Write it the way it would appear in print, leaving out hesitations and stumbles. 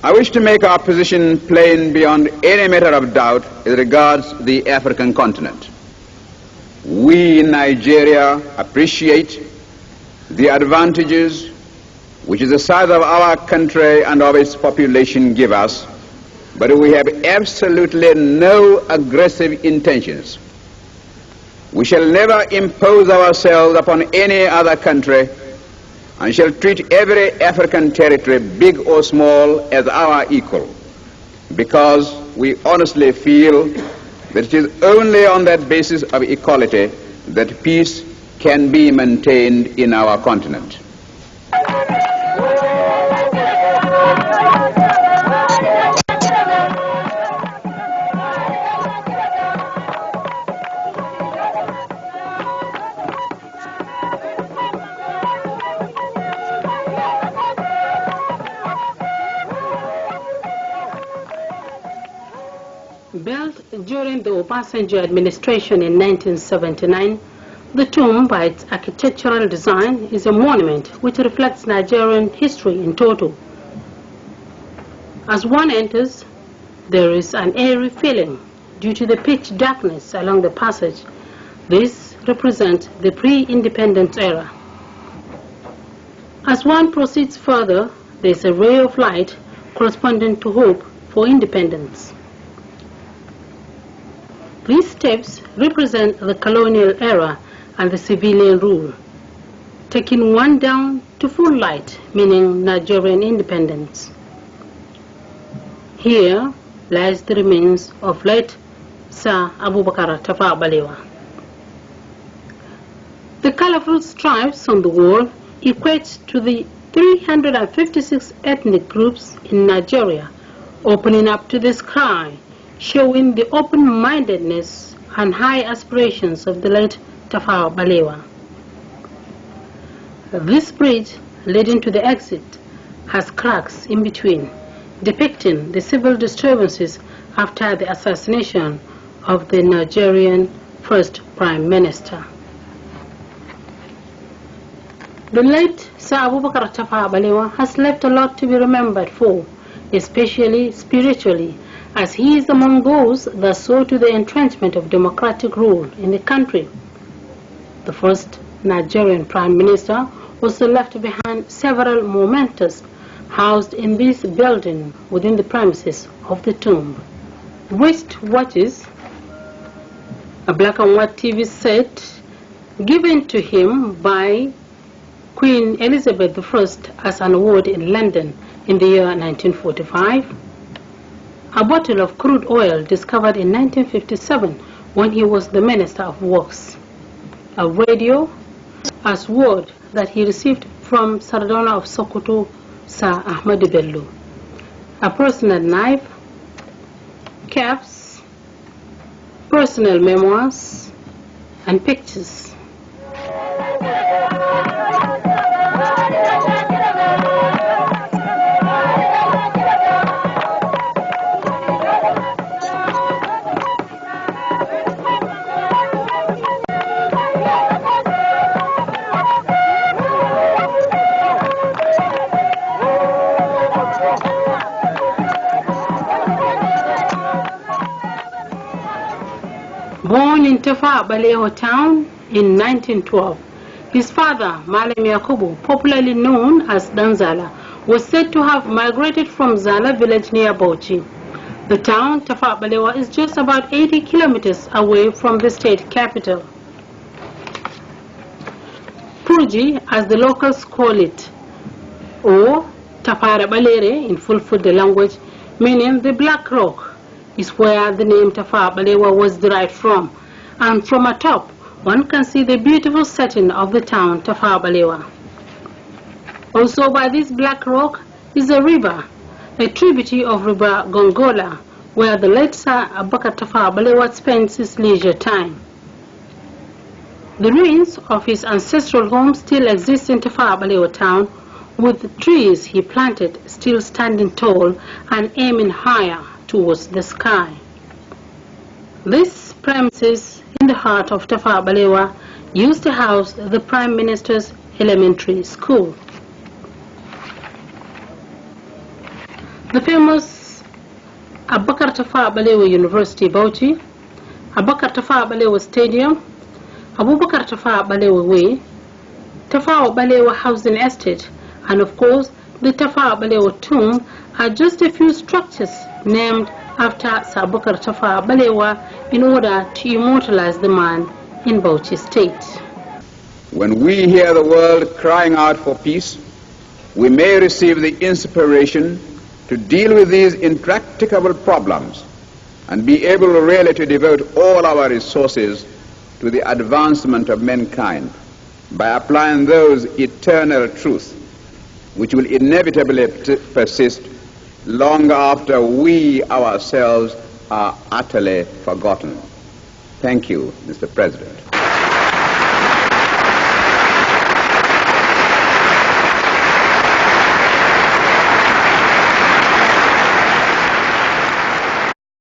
I wish to make our position plain beyond any matter of doubt as regards the African continent. We in Nigeria appreciate the advantages which the size of our country and of its population give us, but we have absolutely no aggressive intentions. We shall never impose ourselves upon any other country and shall treat every African territory, big or small, as our equal, because we honestly feel that it is only on that basis of equality that peace can be maintained in our continent. Built during the Obasanjo administration in 1979, the tomb, by its architectural design, is a monument which reflects Nigerian history in total. As one enters, there is an eerie feeling due to the pitch darkness along the passage. This represents the pre-independence era. As one proceeds further, there is a ray of light corresponding to hope for independence. These steps represent the colonial era and the civilian rule, taking one down to full light, meaning Nigerian independence. Here lies the remains of late Sir Abubakar Tafawa Balewa. The colorful stripes on the wall equate to the 356 ethnic groups in Nigeria, opening up to the sky, showing the open-mindedness and high aspirations of the late Tafawa Balewa. This bridge leading to the exit has cracks in between, depicting the civil disturbances after the assassination of the Nigerian first Prime Minister. The late Sir Abubakar Tafawa Balewa has left a lot to be remembered for, especially spiritually, as he is among those that saw to the entrenchment of democratic rule in the country. The first Nigerian Prime Minister also left behind several mementos housed in this building within the premises of the tomb. Wristwatches, a black and white TV set given to him by Queen Elizabeth I as an award in London in the year 1945, a bottle of crude oil discovered in 1957 when he was the Minister of Works, a radio, a sword that he received from Sardona of Sokoto, Sir Ahmadu Bello, a personal knife, caps, personal memoirs, and pictures. Born in Tafawa Balewa town in 1912, his father, Malam Yakubu, popularly known as Danzala, was said to have migrated from Zala village near Bauchi. The town, Tafawa Balewa, is just about 80 kilometers away from the state capital. Purji, as the locals call it, or Tafara Balere in Fulfulde language, meaning the Black Rock, is where the name Tafawa Balewa was derived from, and from atop one can see the beautiful setting of the town Tafawa Balewa. Also by this Black Rock is a river, a tributary of River Gongola, where the late Sir Abubakar Tafawa Balewa spends his leisure time. The ruins of his ancestral home still exist in Tafawa Balewa town, with the trees he planted still standing tall and aiming higher towards the sky. This premises in the heart of Tafawa Balewa used to house the Prime Minister's elementary school. The famous Abubakar Tafawa Balewa University, Bauchi, Abubakar Tafawa Balewa Stadium, Abubakar Tafawa Balewa Way, Tafawa Balewa Housing Estate, and of course the Tafawa Balewa Tomb are just a few structures named after Sir Abubakar Tafawa Balewa in order to immortalize the man in Bauchi State. When we hear the world crying out for peace, we may receive the inspiration to deal with these intractable problems and be able really to devote all our resources to the advancement of mankind by applying those eternal truths which will inevitably persist long after we ourselves are utterly forgotten. Thank you, Mr. President.